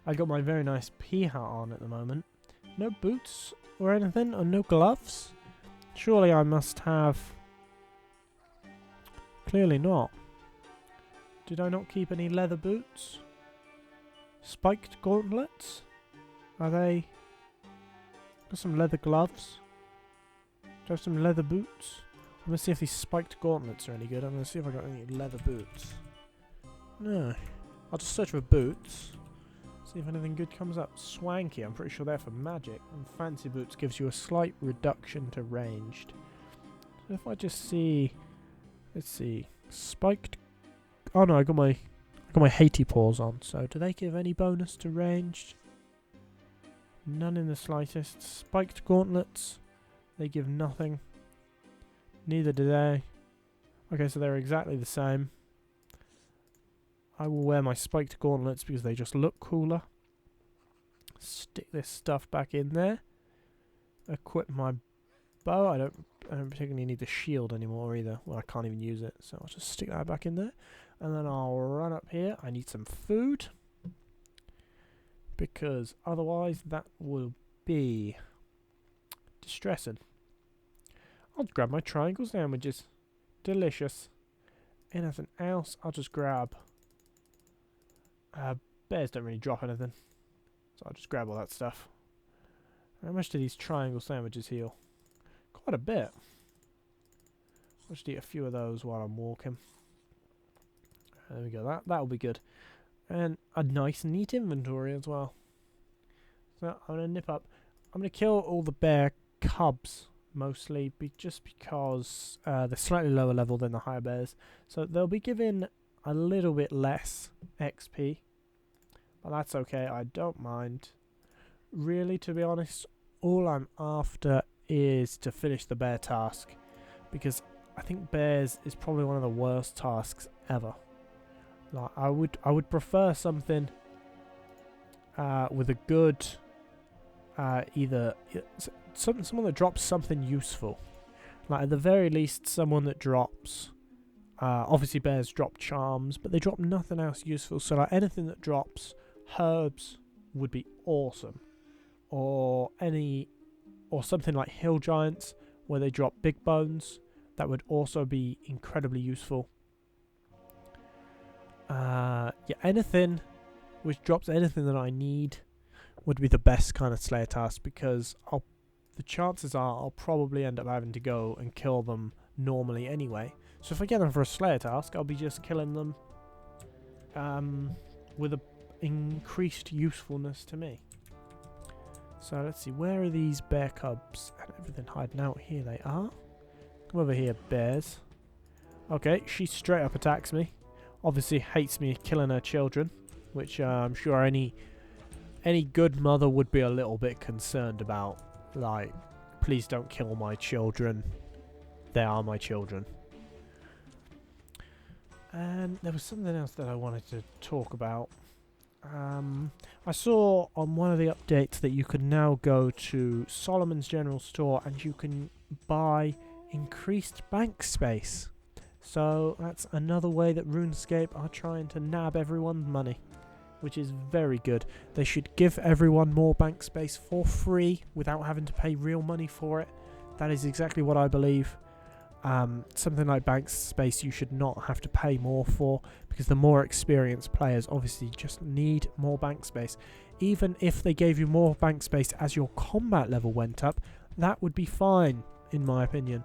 I got my very nice pea hat on at the moment. No boots or anything, or no gloves? Surely I must have... Clearly not. Did I not keep any leather boots? Spiked gauntlets? Are they... Got some leather gloves? Do I have some leather boots? I'm going to see if these spiked gauntlets are any good. I'm going to see if I got any leather boots. No. I'll just search for boots. See if anything good comes up. Swanky, I'm pretty sure they're for magic. And fancy boots gives you a slight reduction to ranged. So if I just see... Let's see. Spiked... Oh no, I got my Haiti paws on. So do they give any bonus to ranged? None in the slightest. Spiked gauntlets. They give nothing. Neither do they. Okay, so they're exactly the same. I will wear my spiked gauntlets because they just look cooler. Stick this stuff back in there. Equip my bow. I don't particularly need the shield anymore either. Well, I can't even use it, so I'll just stick that back in there. And then I'll run up here. I need some food. Because otherwise that will be distressing. I'll grab my triangle sandwiches. Delicious. Anything else, I'll just grab... bears don't really drop anything. So I'll just grab all that stuff. How much do these triangle sandwiches heal? Quite a bit. I'll just eat a few of those while I'm walking. There we go, that'll be good. And a nice neat inventory as well. So I'm going to nip up. I'm going to kill all the bear cubs mostly, just because they're slightly lower level than the higher bears. So they'll be given a little bit less XP. But that's okay, I don't mind. Really, to be honest, all I'm after is to finish the bear task. Because I think bears is probably one of the worst tasks ever. Like, I would prefer something with a good someone that drops something useful. Like at the very least, someone that drops. Obviously, bears drop charms, but they drop nothing else useful. So like anything that drops herbs would be awesome, or something like hill giants where they drop big bones. That would also be incredibly useful. Yeah, anything which drops anything that I need would be the best kind of Slayer task, because the chances are I'll probably end up having to go and kill them normally anyway. So if I get them for a Slayer task, I'll be just killing them with a increased usefulness to me. So let's see, where are these bear cubs and everything hiding out? Here they are. Come over here, bears. Okay, she straight up attacks me. Obviously hates me killing her children, which I'm sure any good mother would be a little bit concerned about. Like, please don't kill my children. They are my children. And there was something else that I wanted to talk about. I saw on one of the updates that you can now go to Solomon's General Store and you can buy increased bank space. So that's another way that Runescape are trying to nab everyone's money, which is very good. They should give everyone more bank space for free without having to pay real money for it. That is exactly what I believe. Something like bank space you should not have to pay more for, because the more experienced players obviously just need more bank space. Even if they gave you more bank space as your combat level went up, that would be fine in my opinion.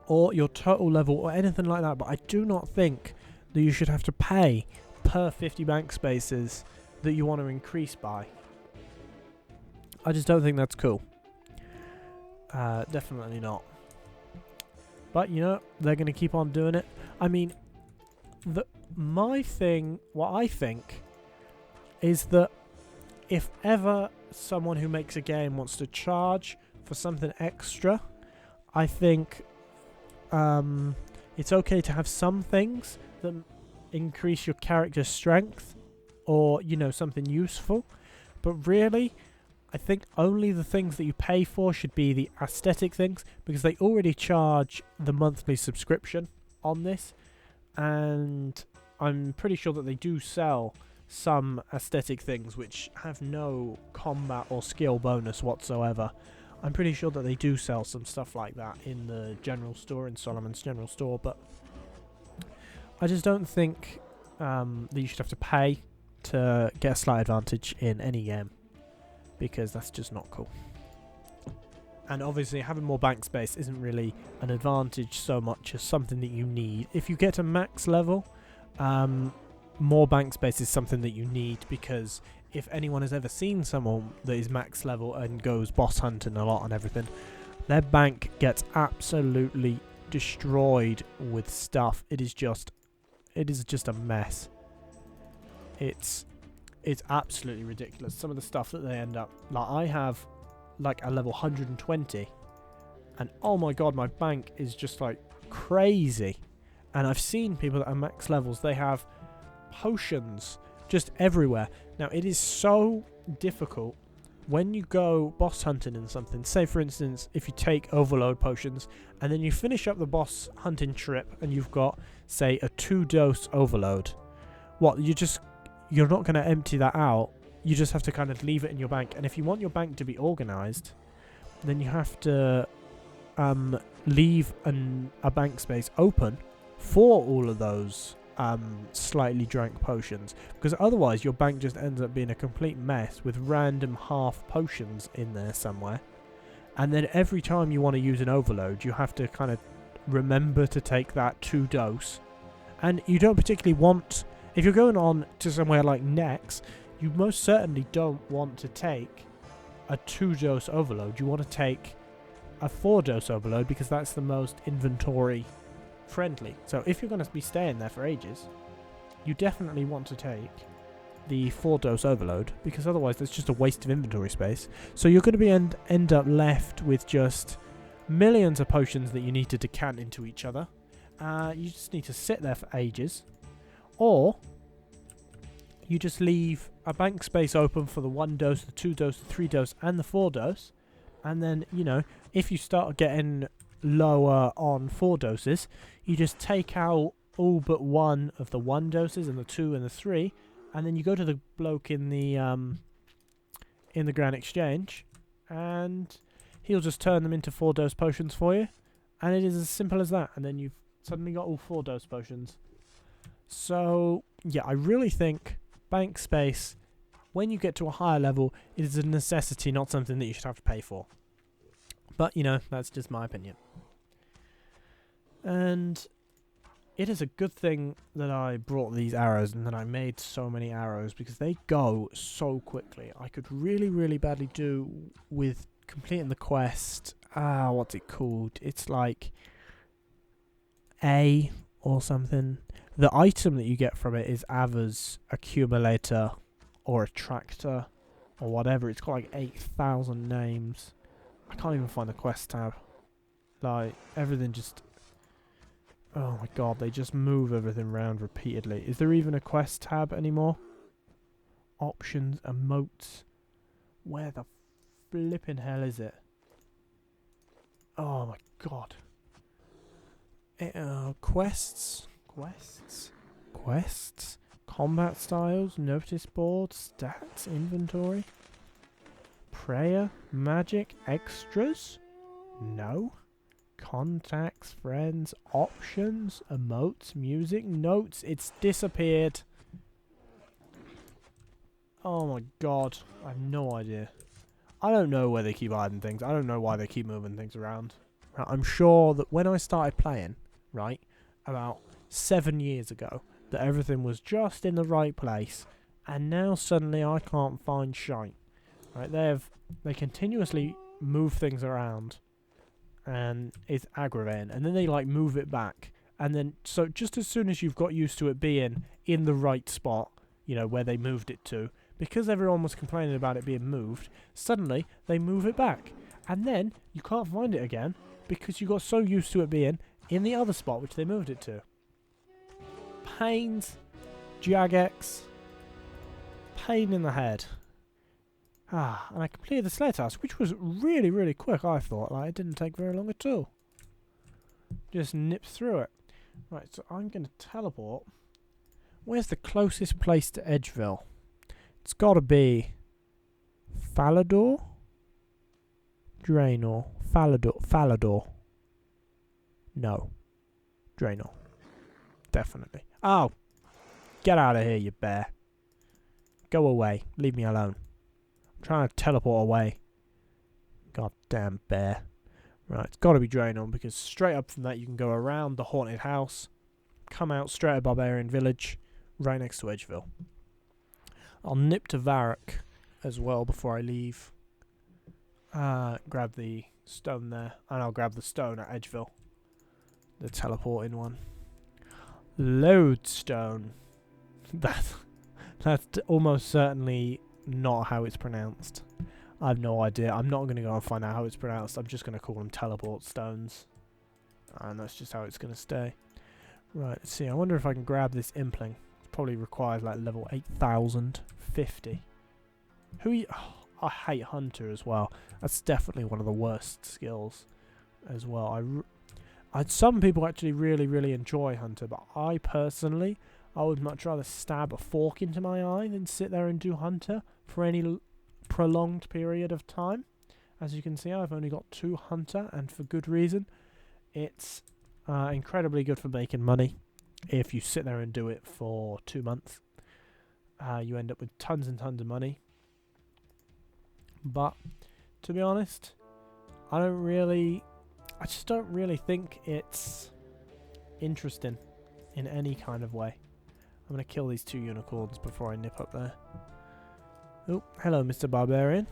Or your total level or anything like that, but I do not think that you should have to pay per 50 bank spaces that you want to increase by. I just don't think that's cool. Definitely not. But, you know, they're going to keep on doing it. I mean, what I think is that if ever someone who makes a game wants to charge for something extra, I think it's okay to have some things that increase your character's strength or, you know, something useful. But really, I think only the things that you pay for should be the aesthetic things, because they already charge the monthly subscription on this, and I'm pretty sure that they do sell some aesthetic things which have no combat or skill bonus whatsoever. I'm pretty sure that they do sell some stuff like that in the general store, in Solomon's general store, but I just don't think that you should have to pay to get a slight advantage in any game, because that's just not cool. And obviously having more bank space isn't really an advantage so much as something that you need. If you get to max level, more bank space is something that you need, because if anyone has ever seen someone that is max level and goes boss hunting a lot and everything, their bank gets absolutely destroyed with stuff. It is just a mess. It's absolutely ridiculous. Some of the stuff that they end up, like I have like a level 120, and oh my god, my bank is just like crazy. And I've seen people that are max levels, they have potions just everywhere. Now it is so difficult when you go boss hunting in something. Say for instance, if you take overload potions and then you finish up the boss hunting trip and you've got, say, a 2-dose overload, you're not going to empty that out. You just have to kind of leave it in your bank. And if you want your bank to be organized, then you have to leave a bank space open for all of those slightly drank potions, because otherwise your bank just ends up being a complete mess with random half potions in there somewhere. And then every time you want to use an overload, you have to kind of remember to take that 2-dose. And you don't particularly want, if you're going on to somewhere like Nex, you most certainly don't want to take a 2-dose overload. You want to take a 4-dose overload, because that's the most inventory friendly. So if you're going to be staying there for ages, you definitely want to take the 4-dose overload, because otherwise there's just a waste of inventory space. So you're going to be end up left with just millions of potions that you need to decant into each other. You just need to sit there for ages, or you just leave a bank space open for the 1-dose, the 2-dose, the 3-dose, and the 4-dose. And then, you know, if you start getting lower on 4 doses, you just take out all but one of the 1 doses and the 2 and the 3, and then you go to the bloke in the Grand Exchange, and he'll just turn them into 4-dose potions for you, and it is as simple as that. And then you've suddenly got all 4-dose potions. So yeah, I really think bank space, when you get to a higher level, it is a necessity, not something that you should have to pay for. But, you know, that's just my opinion. And it is a good thing that I brought these arrows and that I made so many arrows, because they go so quickly. I could really, really badly do with completing the quest. What's it called? It's like A or something. The item that you get from it is Ava's accumulator or attractor or whatever. It's got like 8,000 names. I can't even find the quest tab. Like, everything just... Oh my god, they just move everything around repeatedly. Is there even a quest tab anymore? Options, emotes. Where the flipping hell is it? Oh my god. Quests? Combat styles, notice boards, stats, inventory. Prayer, magic, extras? No. Contacts, friends, options, emotes, music, notes. It's disappeared. Oh my god. I have no idea. I don't know where they keep hiding things. I don't know why they keep moving things around. I'm sure that when I started playing, right, about 7 years ago, that everything was just in the right place, and now suddenly I can't find shite. Right, they continuously move things around, and it's aggravating. And then they like move it back, and then so just as soon as you've got used to it being in the right spot, you know, where they moved it to, because everyone was complaining about it being moved, suddenly they move it back, and then you can't find it again because you got so used to it being in the other spot which they moved it to. Pains, Jagex, pain in the head. And I completed the sled task, which was really, really quick, I thought. Like, it didn't take very long at all. Just nipped through it. Right, so I'm going to teleport. Where's the closest place to Edgeville? It's got to be Falador? Draenor. Falador. No. Draenor. Definitely. Oh! Get out of here, you bear. Go away. Leave me alone. I'm trying to teleport away. Goddamn bear. Right, it's got to be Draenor, because straight up from that you can go around the haunted house, come out straight at Barbarian Village, right next to Edgeville. I'll nip to Varrock as well before I leave. Grab the stone there, and I'll grab the stone at Edgeville. The teleporting one. Lodestone. That's almost certainly not how it's pronounced. I have no idea. I'm not going to go and find out how it's pronounced. I'm just going to call them teleport stones. And that's just how it's going to stay. Right, let's see. I wonder if I can grab this Impling. It probably requires like level 8050. I hate Hunter as well. That's definitely one of the worst skills as well. Some people actually really enjoy Hunter, but I personally, I would much rather stab a fork into my eye than sit there and do Hunter for any prolonged period of time. As you can see, I've only got 2 Hunter, and for good reason. It's incredibly good for making money. If you sit there and do it for 2 months, you end up with tons and tons of money. But to be honest, I just don't really think it's interesting in any kind of way. I'm going to kill these 2 unicorns before I nip up there. Oh, hello, Mr. Barbarian.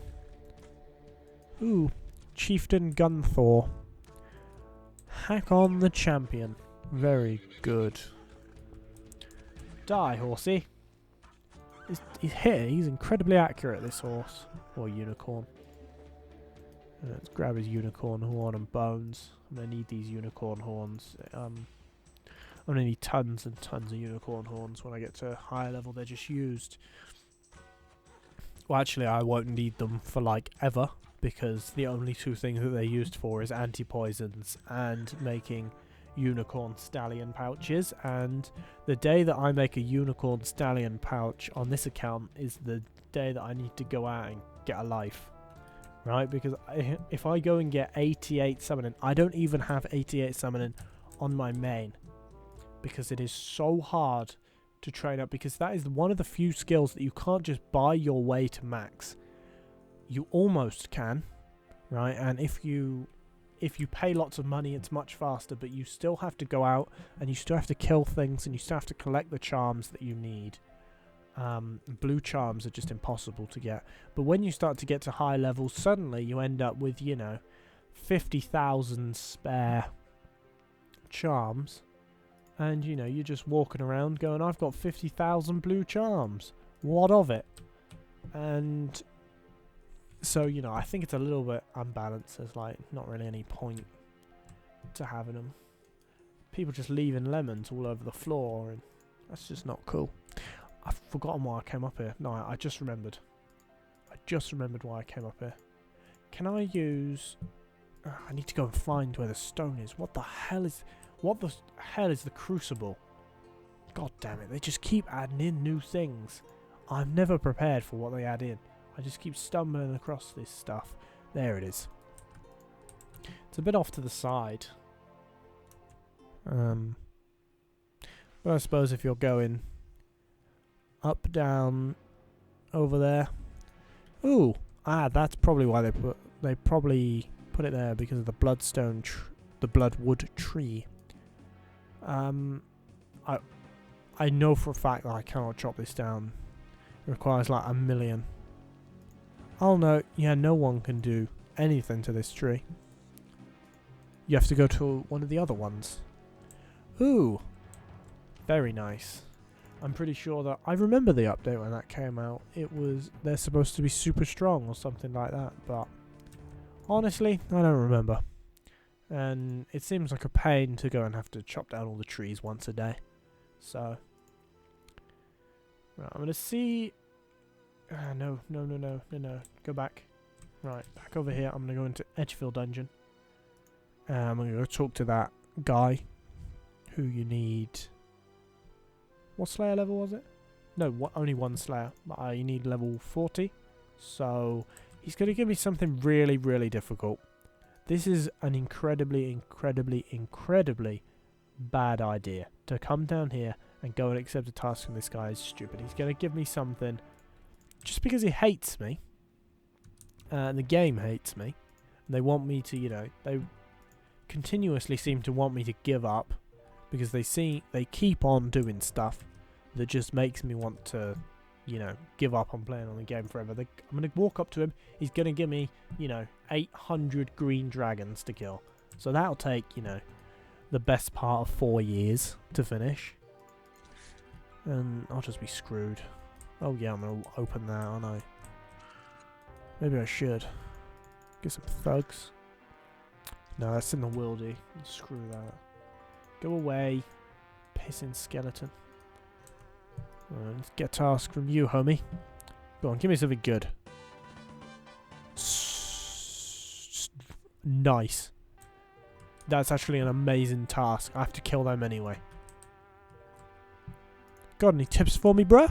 Ooh, Chieftain Gunthor. Hack on the champion. Very good. Die, horsey. He's here. He's incredibly accurate, this horse. Or unicorn. Let's grab his unicorn horn and bones. I'm going to need these unicorn horns. I'm going to need tons and tons of unicorn horns when I get to a higher level. They're just used. Well, actually, I won't need them for, like, ever. Because the only 2 things that they're used for is anti-poisons and making unicorn stallion pouches. And the day that I make a unicorn stallion pouch on this account is the day that I need to go out and get a life. Right? Because if I go and get 88 summoning, I don't even have 88 summoning on my main. Because it is so hard to train up, because that is one of the few skills that you can't just buy your way to max. You almost can, right? And if you pay lots of money, it's much faster, but you still have to go out and you still have to kill things and you still have to collect the charms that you need. Blue charms are just impossible to get. But when you start to get to high levels, suddenly you end up with, 50,000 spare charms. And, you're just walking around going, I've got 50,000 blue charms. What of it? And so, I think it's a little bit unbalanced. There's, not really any point to having them. People just leaving lemons all over the floor, and that's just not cool. I've forgotten why I came up here. No, I just remembered. I just remembered why I came up here. Can I use... I need to go and find where the stone is. What the hell is the crucible? God damn it, they just keep adding in new things. I'm never prepared for what they add in. I just keep stumbling across this stuff. There it is. It's a bit off to the side. But I suppose if you're going up, down, over there. Ooh, that's probably why they probably put it there, because of the bloodstone, the bloodwood tree. I know for a fact that I cannot chop this down. It requires like 1 million. Oh no, yeah, no one can do anything to this tree. You have to go to one of the other ones. Ooh, very nice. I'm pretty sure that I remember the update when that came out. They're supposed to be super strong or something like that, but honestly, I don't remember. And it seems like a pain to go and have to chop down all the trees once a day. So, right, I'm gonna see. No. Go back. Right, back over here. I'm gonna go into Edgeville Dungeon. I'm gonna go talk to that guy who you need What Slayer level was it? No, only one Slayer. But I need level 40. So he's going to give me something really, really difficult. This is an incredibly, incredibly, incredibly bad idea. To come down here and go and accept a task from this guy is stupid. He's going to give me something just because he hates me. And the game hates me. And they want me to, you know, they continuously seem to want me to give up. Because they keep on doing stuff that just makes me want to, you know, give up on playing on the game forever. I'm going to walk up to him. He's going to give me, you know, 800 green dragons to kill. So that'll take, you know, the best part of 4 years to finish. And I'll just be screwed. Oh yeah, I'm going to open that, aren't I? Maybe I should. Get some thugs. No, that's in the wildy. Screw that. Go away, pissing skeleton. Let's get a task from you, homie. Go on, give me something good. Nice. That's actually an amazing task. I have to kill them anyway. Got any tips for me, bro?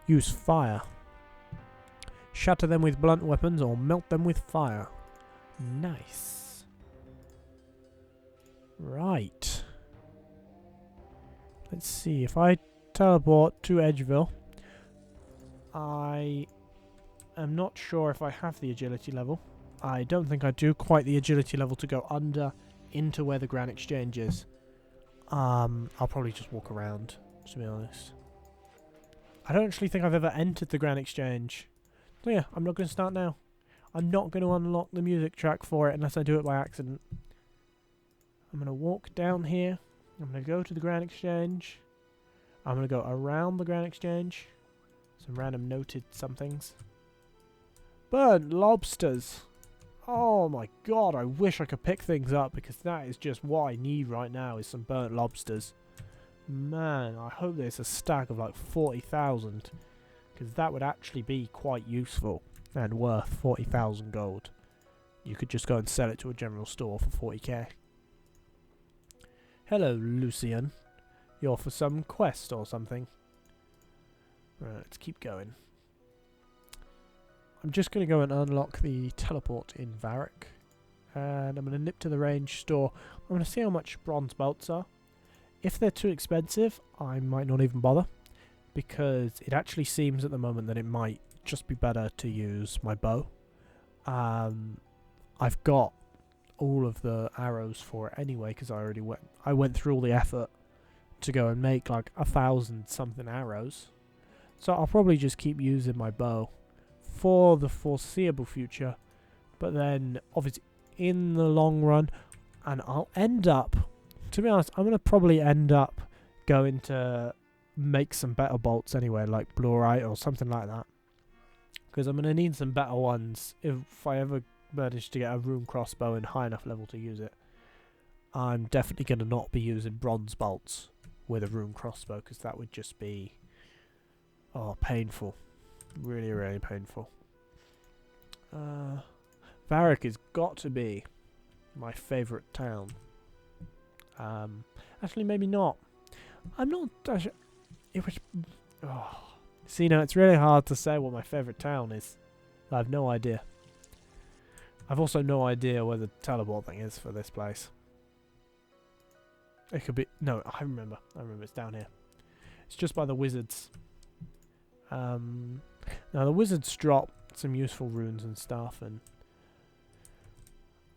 Use fire. Shatter them with blunt weapons or melt them with fire. Nice. Right. Let's see. If I teleport to Edgeville, I am not sure if I have the agility level. I don't think I do quite the agility level to go under into where the Grand Exchange is. I'll probably just walk around, to be honest. I don't actually think I've ever entered the Grand Exchange. So yeah, I'm not going to start now. I'm not going to unlock the music track for it unless I do it by accident. I'm going to walk down here. I'm going to go to the Grand Exchange. I'm going to go around the Grand Exchange. Some random noted somethings. Burnt lobsters. Oh my god, I wish I could pick things up because that is just what I need right now is some burnt lobsters. Man, I hope there's a stack of like 40,000 because that would actually be quite useful and worth 40,000 gold. You could just go and sell it to a general store for 40k. Hello, Lucian. You're for some quest or something. Right, let's keep going. I'm just going to go and unlock the teleport in Varric. And I'm going to nip to the range store. I'm going to see how much bronze bolts are. If they're too expensive, I might not even bother. Because it actually seems at the moment that it might just be better to use my bow. I've got all of the arrows for it anyway because I went through all the effort to go and make like 1,000 something arrows. So I'll probably just keep using my bow for the foreseeable future, but then obviously in the long run, and I'll end up, to be honest, I'm going to probably end up going to make some better bolts anyway, like Blurite or something like that, because I'm going to need some better ones if I ever manage to get a rune crossbow in high enough level to use it. I'm definitely going to not be using bronze bolts with a rune crossbow because that would just be painful. Really, really painful. Varric has got to be my favourite town. Actually, maybe not. I'm not... It was... See, now it's really hard to say what my favourite town is. I have no idea. I've also no idea where the teleport thing is for this place. It could be... No, I remember. It's down here. It's just by the wizards. Now the wizards drop some useful runes and stuff, and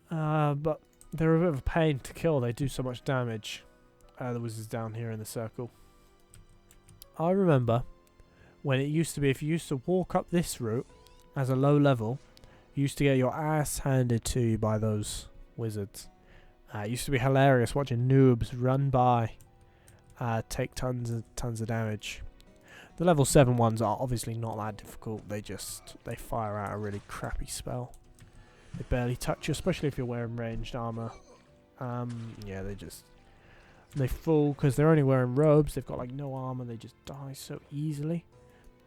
but they're a bit of a pain to kill. They do so much damage. The wizards down here in the circle. I remember when it used to be, if you used to walk up this route as a low level, you used to get your ass handed to you by those wizards. It used to be hilarious watching noobs run by, take tons of damage. The level 7 ones are obviously not that difficult. They fire out a really crappy spell. They barely touch you, especially if you're wearing ranged armor. Yeah, they fall because they're only wearing robes. They've got like no armor. They just die so easily.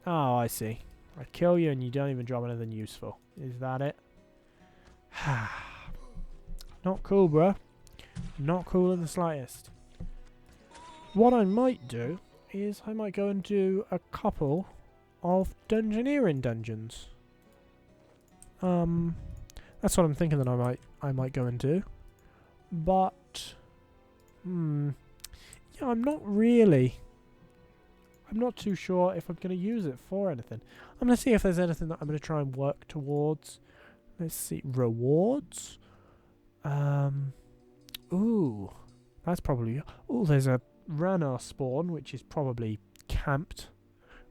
Oh, I see. I kill you and you don't even drop anything useful. Is that it? Not cool, bruh. Not cool in the slightest. What I might do is I might go and do a couple of dungeoneering dungeons. That's what I'm thinking that I might go and do. But yeah, I'm not too sure if I'm going to use it for anything. I'm going to see if there's anything that I'm going to try and work towards. Let's see, rewards. Ooh, that's probably. Oh, there's a Rana spawn, which is probably camped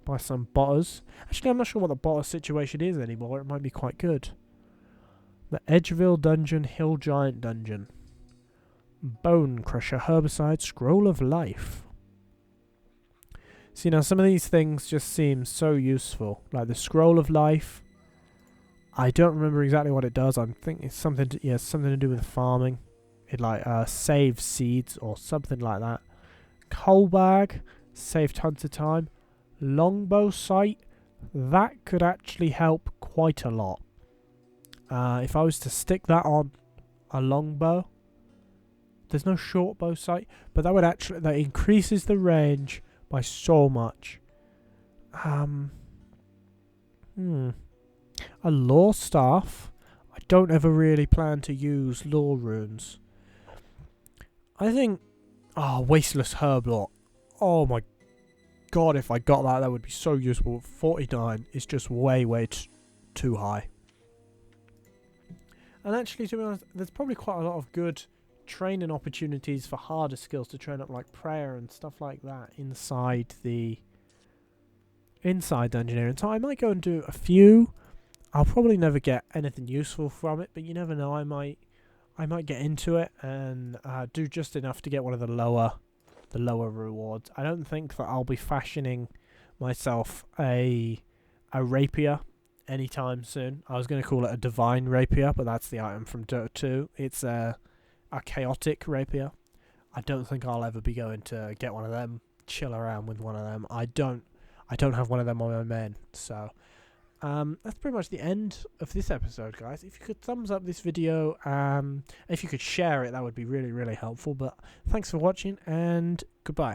by some botters. Actually, I'm not sure what the botter situation is anymore. It might be quite good. The Edgeville Dungeon, Hill Giant Dungeon. Bone Crusher, Herbicide, Scroll of Life. See, now some of these things just seem so useful. Like the Scroll of Life. I don't remember exactly what it does. I think it's something to do with farming. It saves seeds or something like that. Coal Bag, save tons of time. Longbow Sight, that could actually help quite a lot. If I was to stick that on a longbow, there's no short bow sight, but that increases the range by so much. A lore staff. I don't ever really plan to use lore runes. I think, Wasteless Herb Lore. Oh my god, if I got that, that would be so useful. 49 is just way too high. And actually, to be honest, there's probably quite a lot of good training opportunities for harder skills to train up, like prayer and stuff like that inside Dungeoneering. So I might go and do a few. I'll probably never get anything useful from it, but you never know. I might get into it and do just enough to get one of the lower rewards. I don't think that I'll be fashioning myself a rapier anytime soon. I was going to call it a divine rapier, but that's the item from Dota 2. It's a chaotic rapier. I don't think I'll ever be going to get one of them, chill around with one of them. I don't have one of them on my main. So that's pretty much the end of this episode, guys. If you could thumbs up this video, if you could share it, that would be really helpful. But thanks for watching, and goodbye.